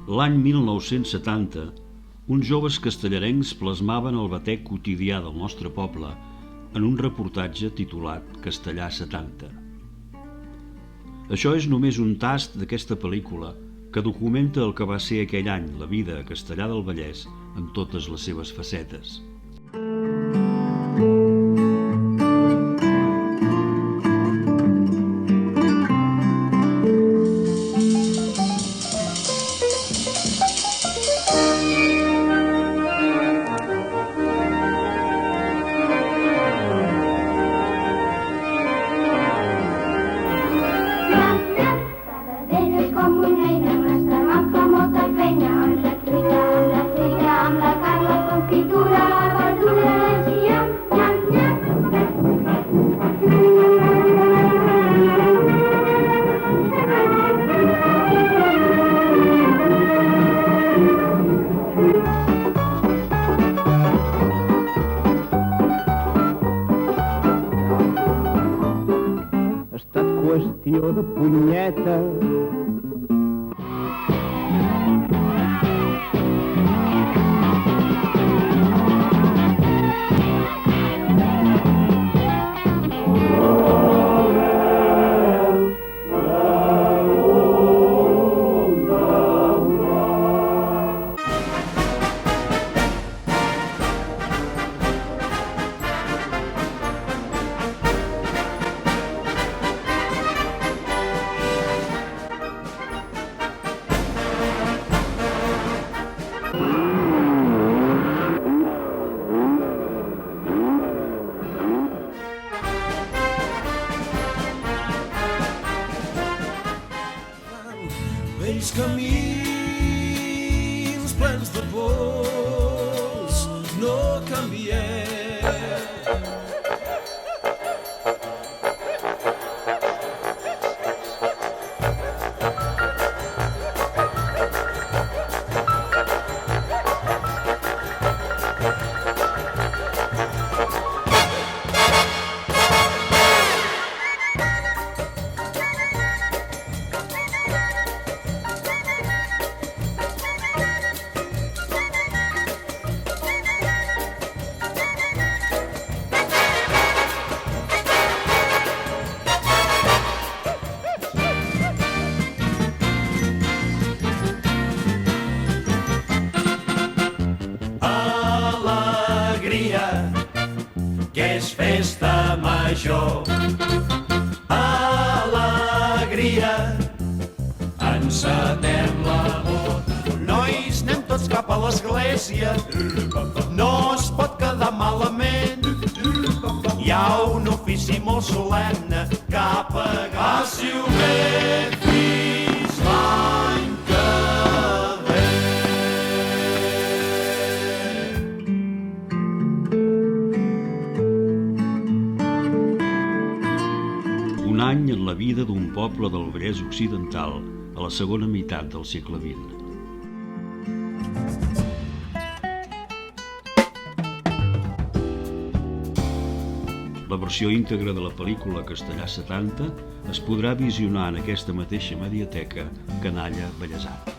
L'any 1970, uns joves castellarencs plasmaven el batec quotidià del nostre poble en un reportatge titulat Castellà 70. Això és només un tast d'aquesta pel·lícula que documenta el que va ser aquell any la vida a Castellar del Vallès en totes les seves facetes. Qüestió de punyeta. Vells camins plens de pols, no canviem. Que és festa major. Alegria, encetem l'amor. Nois, anem tots cap a l'església, no es pot quedar malament. Hi ha un ofici molt solemne que ha pagat. Passi-ho bé fins l'any que ve. Un any en la vida d'un poble del Vallès Occidental a la segona meitat del segle XX. La versió íntegra de la pel·lícula Castellà 70 es podrà visionar en aquesta mateixa mediateca Canalla Bellesart.